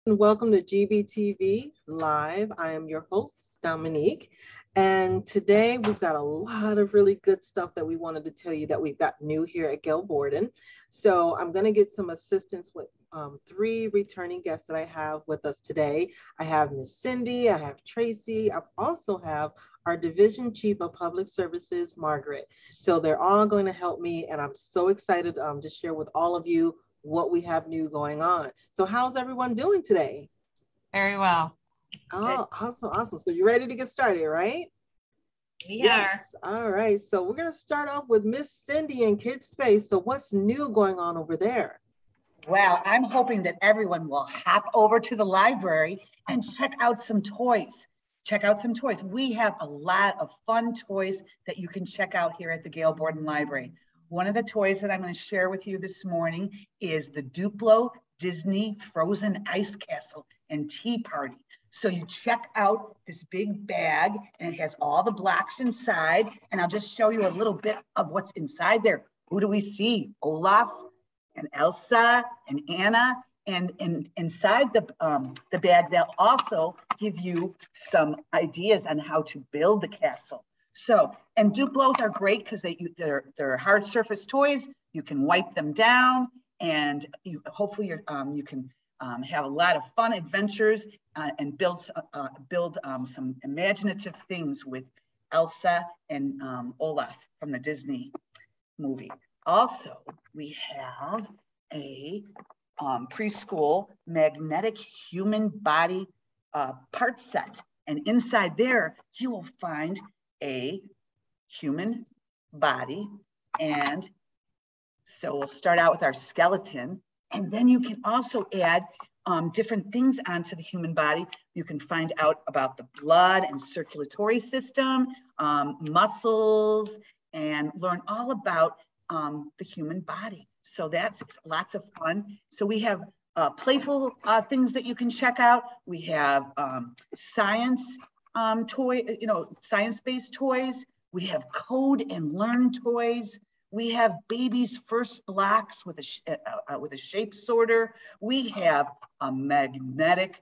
and welcome to GBTV Live. I am your host, Dominique, and today we've got a lot of really good stuff that we wanted to tell you that we've got new here at Gail Borden. So I'm going to get some assistance with three returning guests that I have with us today. I have Miss Cindy, I have Tracy, I also have our Division Chief of Public Services, Margaret. So they're all going to help me, and I'm so excited to share with all of you what we have new going on. So how's everyone doing today? Very well. Oh, awesome. So you ready to get started, right? Yes. All right. So we're going to start off with Miss Cindy in Kids Space. So what's new going on over there? Well, I'm hoping that everyone will hop over to the library and check out some toys. We have a lot of fun toys that you can check out here at the Gail Borden Library. One of the toys that I'm going to share with you this morning is the Duplo Disney Frozen Ice Castle and Tea Party. So you check out this big bag and it has all the blocks inside. And I'll just show you a little bit of what's inside there. Who do we see? Olaf and Elsa and Anna. And inside the bag, they'll also give you some ideas on how to build the castle. So, and Duplos are great because they're hard surface toys. You can wipe them down, and hopefully you can have a lot of fun adventures and build some imaginative things with Elsa and Olaf from the Disney movie. Also, we have a preschool magnetic human body part set, and inside there you will find a human body. And so we'll start out with our skeleton, and then you can also add different things onto the human body. You can find out about the blood and circulatory system, muscles, and learn all about the human body. So that's lots of fun. So we have playful things that you can check out. We have science science-based toys. We have code and learn toys. We have baby's first blocks with a shape sorter. We have a magnetic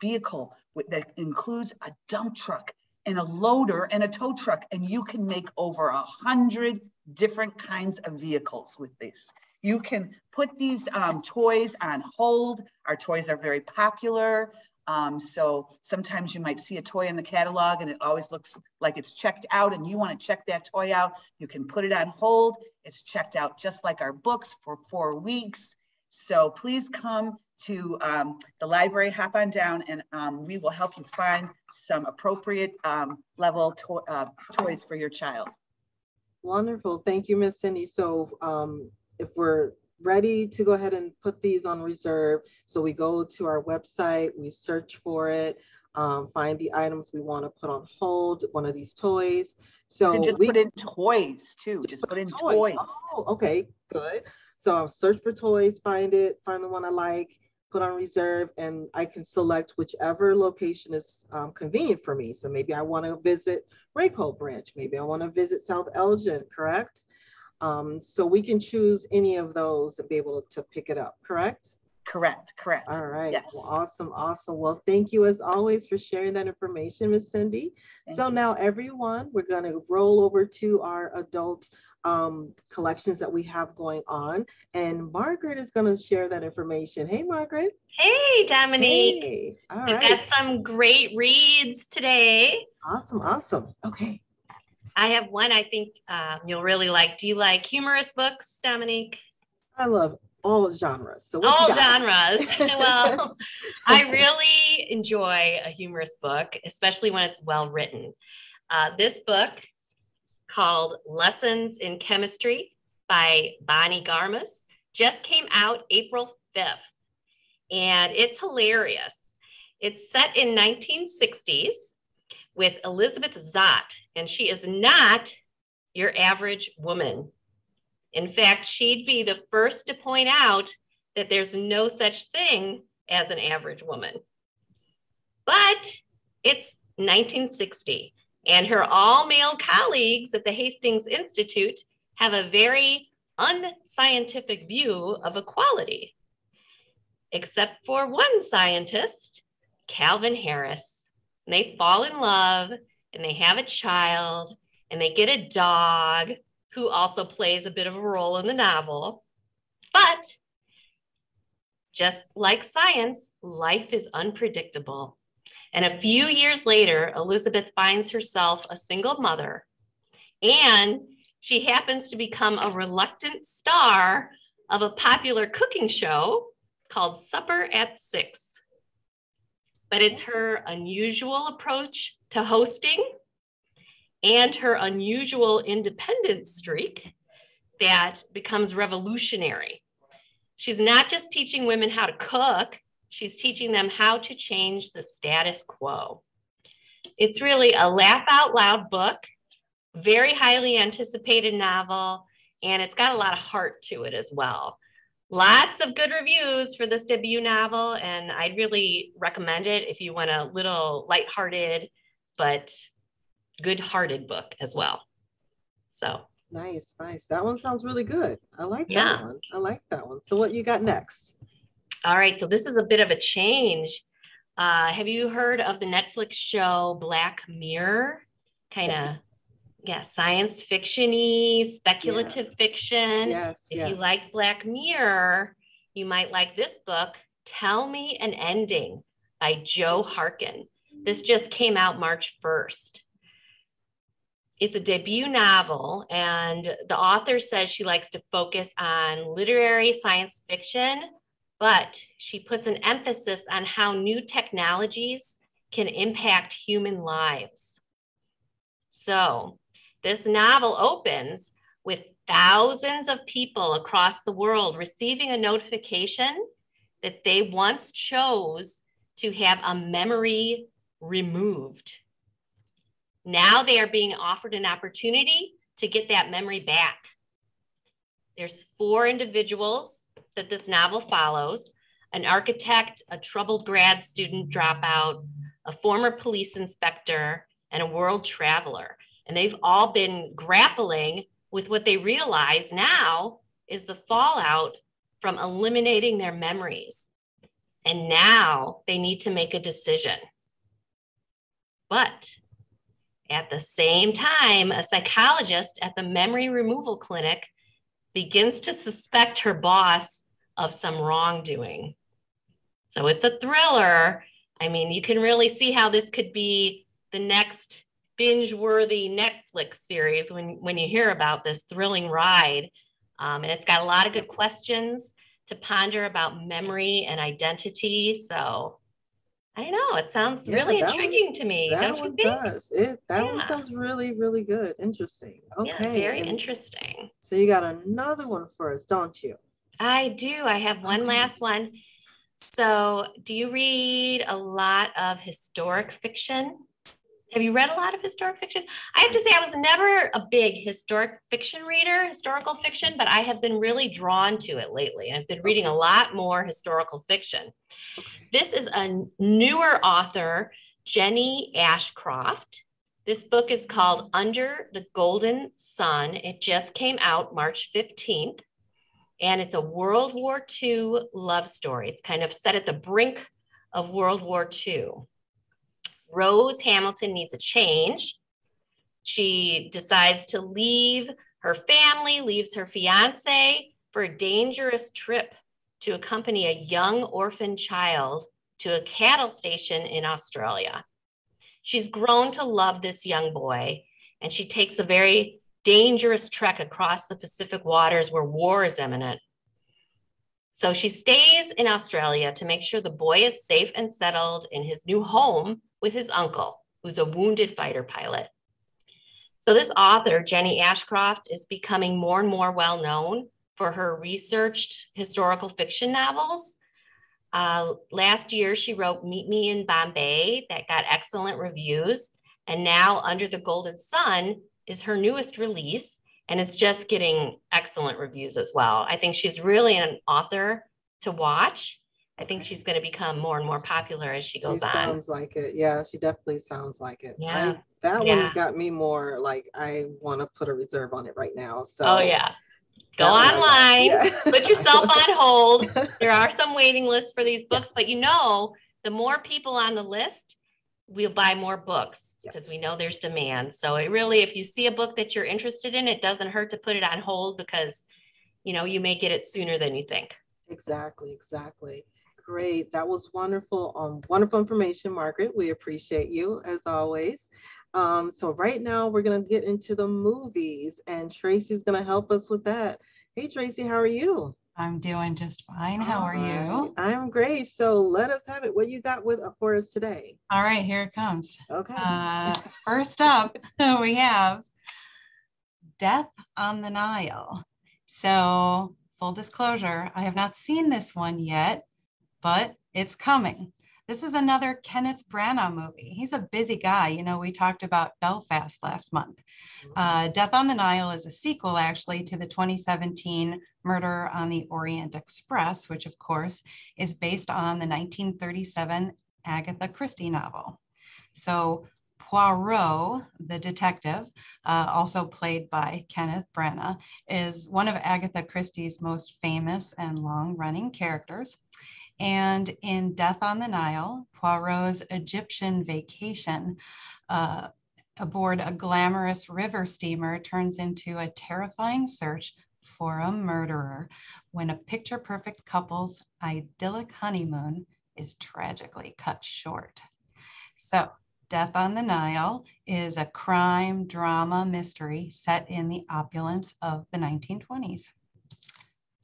vehicle that includes a dump truck and a loader and a tow truck, and you can make over 100 different kinds of vehicles with this. You can put these toys on hold. Our toys are very popular. So sometimes you might see a toy in the catalog and it always looks like it's checked out, and you want to check that toy out. You can put it on hold. It's checked out just like our books for 4 weeks. So please come to the library, hop on down, and we will help you find some appropriate level toys for your child. Wonderful. Thank you, Miss Cindy. So if we're ready to go ahead and put these on reserve, so we go to our website, we search for it, find the items we want to put on hold, one of these toys. So you can just put in toys too. Just put in toys. Oh, okay, good. So I'll search for toys, find the one I like, put on reserve, and I can select whichever location is convenient for me. So maybe I want to visit Raycole Branch. Maybe I want to visit South Elgin, correct? So we can choose any of those to be able to pick it up, correct? Correct. All right. Yes. Well, awesome. Well, thank you as always for sharing that information, Miss Cindy. Thank you. Now everyone, we're going to roll over to our adult collections that we have going on, and Margaret is going to share that information. Hey, Margaret. Hey, Dominique. Hey. All right. We've got some great reads today. Awesome. Okay. I have one I think you'll really like. Do you like humorous books, Dominique? I love all genres. So all genres. Well, I really enjoy a humorous book, especially when it's well written. This book, called Lessons in Chemistry by Bonnie Garmas, just came out April 5th, and it's hilarious. It's set in 1960s with Elizabeth Zott, and she is not your average woman. In fact, she'd be the first to point out that there's no such thing as an average woman. But it's 1960, and her all-male colleagues at the Hastings Institute have a very unscientific view of equality. except for one scientist, Calvin Harris. And they fall in love and they have a child and they get a dog who also plays a bit of a role in the novel. But just like science, life is unpredictable. And a few years later, Elizabeth finds herself a single mother, and she happens to become a reluctant star of a popular cooking show called Supper at 6. But it's her unusual approach to hosting and her unusual independent streak that becomes revolutionary. She's not just teaching women how to cook, she's teaching them how to change the status quo. It's really a laugh out loud book, very highly anticipated novel, and it's got a lot of heart to it as well. Lots of good reviews for this debut novel, and I'd really recommend it if you want a little lighthearted but good-hearted book as well. So nice. That one sounds really good. I like that one. I like that one. So what you got next? All right, so this is a bit of a change. Have you heard of the Netflix show Black Mirror? Kind of, science fiction-y, speculative fiction. If you like Black Mirror, you might like this book, Tell Me an Ending by Jo Harkin. This just came out March 1st. It's a debut novel, and the author says she likes to focus on literary science fiction, but she puts an emphasis on how new technologies can impact human lives. So this novel opens with thousands of people across the world receiving a notification that they once chose to have a memory removed. Now they are being offered an opportunity to get that memory back. There's 4 individuals that this novel follows: an architect, a troubled grad student dropout, a former police inspector, and a world traveler. And they've all been grappling with what they realize now is the fallout from eliminating their memories. And now they need to make a decision. But at the same time, a psychologist at the memory removal clinic begins to suspect her boss of some wrongdoing. So it's a thriller. I mean, you can really see how this could be the next binge-worthy Netflix series when you hear about this thrilling ride. And it's got a lot of good questions to ponder about memory and identity. So I don't know. It sounds really intriguing to me. Don't you think? That one sounds really, really good. Interesting. Okay. Yeah, very interesting. So you got another one for us, don't you? I do. I have one last one. So do you read a lot of historic fiction? Have you read a lot of historic fiction? I have to say I was never a big historical fiction, but I have been really drawn to it lately. I've been reading a lot more historical fiction. This is a newer author, Jenny Ashcroft. This book is called Under the Golden Sun. It just came out March 15th, and it's a World War II love story. It's kind of set at the brink of World War II. Rose Hamilton needs a change. She decides to leave her family, leaves her fiance for a dangerous trip to accompany a young orphan child to a cattle station in Australia. She's grown to love this young boy, and she takes a very dangerous trek across the Pacific waters where war is imminent. So she stays in Australia to make sure the boy is safe and settled in his new home with his uncle, who's a wounded fighter pilot. So this author, Jenny Ashcroft, is becoming more and more well-known for her researched historical fiction novels. Last year, she wrote Meet Me in Bombay that got excellent reviews. And now Under the Golden Sun is her newest release, and it's just getting excellent reviews as well. I think she's really an author to watch. I think she's going to become more and more popular as she goes on. Sounds like it. Yeah, she definitely sounds like it. Yeah. That one got me more like I want to put a reserve on it right now. So oh yeah. Go online, Yeah. put yourself on hold. There are some waiting lists for these books, but you know, the more people on the list, we'll buy more books because we know there's demand. So it really, if you see a book that you're interested in, it doesn't hurt to put it on hold because, you know, you may get it sooner than you think. Exactly, exactly. Great. That was wonderful. Wonderful information, Margaret. We appreciate you as always. So right now we're going to get into the movies and Tracy's going to help us with that. Hey, Tracy, how are you? I'm doing just fine. How are you? I'm great. So let us have it. What you got for us today? All right, here it comes. Okay. First up, we have Death on the Nile. So full disclosure, I have not seen this one yet, but it's coming. This is another Kenneth Branagh movie. He's a busy guy. You know, we talked about Belfast last month. Death on the Nile is a sequel, actually, to the 2017 Murder on the Orient Express, which, of course, is based on the 1937 Agatha Christie novel. So Poirot, the detective, also played by Kenneth Branagh, is one of Agatha Christie's most famous and long-running characters. And in Death on the Nile, Poirot's Egyptian vacation aboard a glamorous river steamer turns into a terrifying search for a murderer when a picture-perfect couple's idyllic honeymoon is tragically cut short. So, Death on the Nile is a crime drama mystery set in the opulence of the 1920s.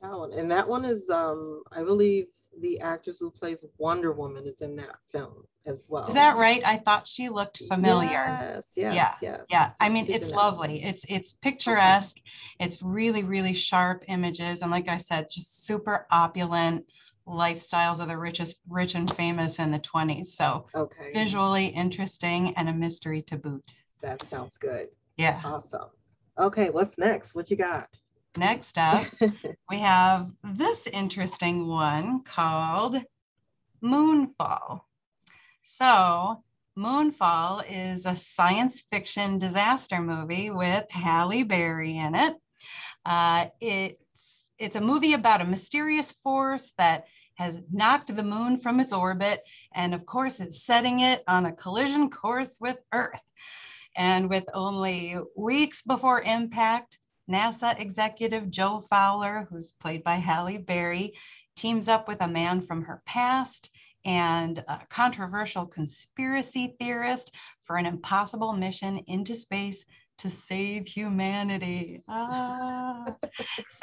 Oh, and that one is, I believe, the actress who plays Wonder Woman is in that film as well. Is that right? I thought she looked familiar. Yes. Yeah. I mean, it's lovely. It's picturesque. It's really, really sharp images. And like I said, just super opulent lifestyles of the rich and famous in the 20s. So visually interesting and a mystery to boot. That sounds good. Yeah. Awesome. Okay, what's next? What you got? Next up, we have this interesting one called Moonfall. So Moonfall is a science fiction disaster movie with Halle Berry in it. It's a movie about a mysterious force that has knocked the moon from its orbit and, of course, is setting it on a collision course with Earth. And with only weeks before impact, NASA executive Joe Fowler, who's played by Halle Berry, teams up with a man from her past and a controversial conspiracy theorist for an impossible mission into space to save humanity.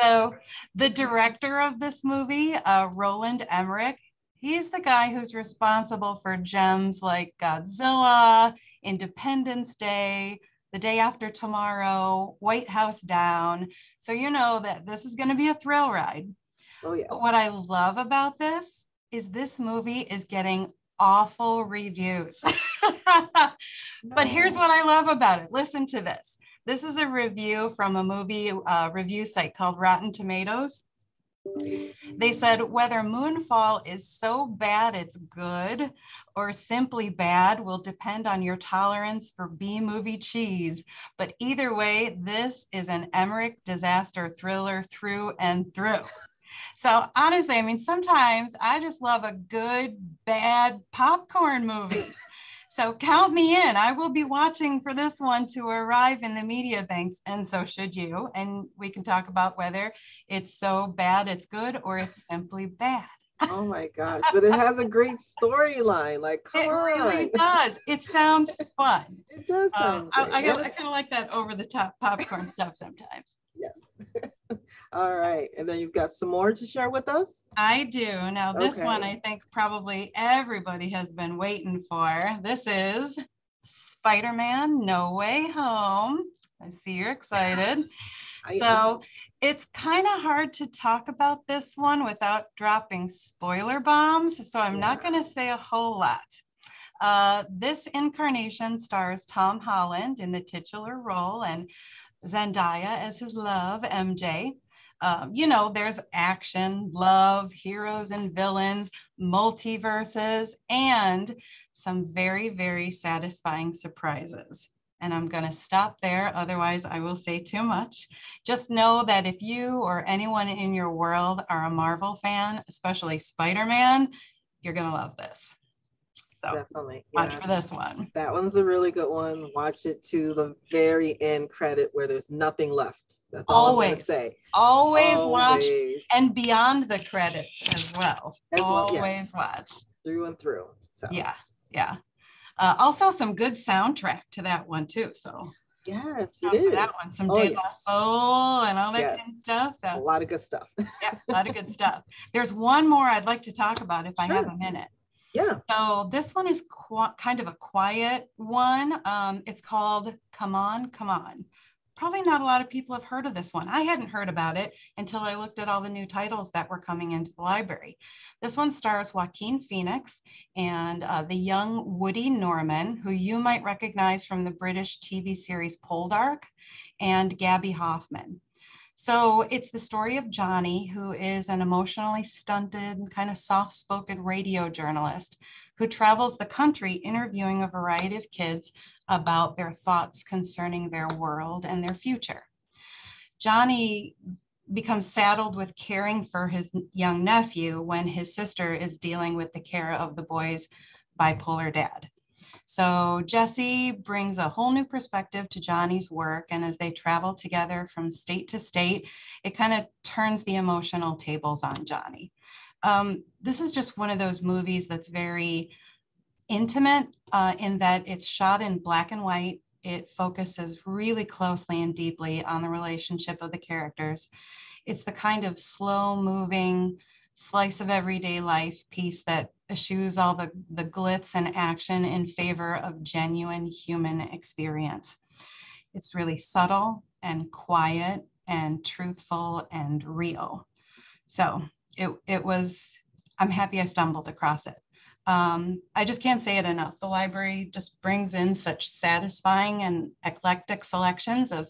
So the director of this movie, Roland Emmerich, he's the guy who's responsible for gems like Godzilla, Independence Day, The Day After Tomorrow, White House Down. So you know that this is going to be a thrill ride. Oh, yeah. But what I love about this is this movie is getting awful reviews. But here's what I love about it. Listen to this. This is a review from a movie review site called Rotten Tomatoes. They said, whether Moonfall is so bad it's good or simply bad will depend on your tolerance for B-movie cheese. But either way, this is an Emmerich disaster thriller through and through. So honestly, I mean, sometimes I just love a good, bad popcorn movie. So count me in. I will be watching for this one to arrive in the media banks, and so should you. And we can talk about whether it's so bad it's good or it's simply bad. Oh my gosh, but it has a great storyline. Like, come on. It really does. It sounds fun. It does sound I kind of like that over-the-top popcorn stuff sometimes. Yes. All right. And then you've got some more to share with us? I do. Now, this one I think probably everybody has been waiting for. This is Spider-Man No Way Home. I see you're excited. So it's kind of hard to talk about this one without dropping spoiler bombs. So I'm not going to say a whole lot. This incarnation stars Tom Holland in the titular role and Zendaya as his love, MJ. You know, there's action, love, heroes and villains, multiverses, and some very, very satisfying surprises. And I'm going to stop there. Otherwise, I will say too much. Just know that if you or anyone in your world are a Marvel fan, especially Spider-Man, you're going to love this. So definitely watch for this one. That one's a really good one. Watch it to the very end credit where there's nothing left. That's all I'm going to say. Always watch, and beyond the credits as well. Always watch. Through and through. So yeah. Also some good soundtrack to that one too. So yes, it is. That one, some De La Soul and all that kind of stuff. So, a lot of good stuff. Yeah, a lot of good stuff. There's one more I'd like to talk about if I have a minute. Yeah. So this one is kind of a quiet one. It's called Come On, Come On. Probably not a lot of people have heard of this one. I hadn't heard about it until I looked at all the new titles that were coming into the library. This one stars Joaquin Phoenix and the young Woody Norman, who you might recognize from the British TV series Poldark, and Gabby Hoffman. So it's the story of Johnny, who is an emotionally stunted, kind of soft-spoken radio journalist who travels the country interviewing a variety of kids about their thoughts concerning their world and their future. Johnny becomes saddled with caring for his young nephew when his sister is dealing with the care of the boy's bipolar dad. So Jesse brings a whole new perspective to Johnny's work, and as they travel together from state to state, it kind of turns the emotional tables on Johnny. This is just one of those movies that's very intimate in that it's shot in black and white. It focuses really closely and deeply on the relationship of the characters. It's the kind of slow-moving slice of everyday life piece that eschews all the glitz and action in favor of genuine human experience. It's really subtle and quiet and truthful and real. So it was, I'm happy I stumbled across it. I just can't say it enough. The library just brings in such satisfying and eclectic selections of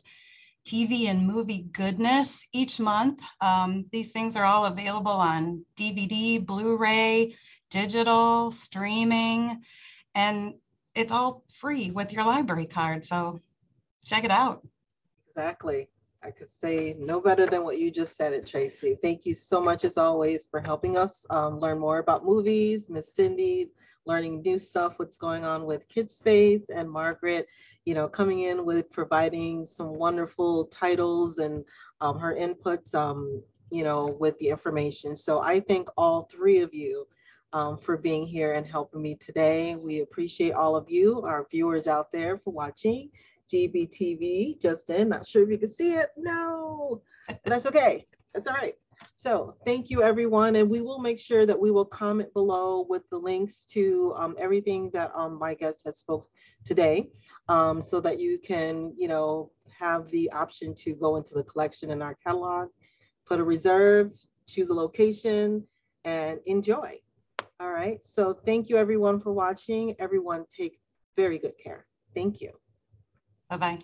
TV and movie goodness each month. These things are all available on DVD, Blu-ray, digital, streaming, and it's all free with your library card. So check it out. Exactly. I could say no better than what you just said it, Tracy. Thank you so much, as always, for helping us learn more about movies. Miss Cindy, learning new stuff, what's going on with Kids Space, and Margaret, you know, coming in with providing some wonderful titles and her inputs, you know, with the information. So I thank all three of you for being here and helping me today. We appreciate all of you, our viewers out there, for watching GBTV. Justin, not sure if you can see it. No, but that's okay. That's all right. So thank you, everyone. And we will make sure that we will comment below with the links to everything that my guest has spoke today, so that you can, you know, have the option to go into the collection in our catalog, put a reserve, choose a location, and enjoy. All right. So thank you, everyone, for watching. Everyone take very good care. Thank you. Bye-bye.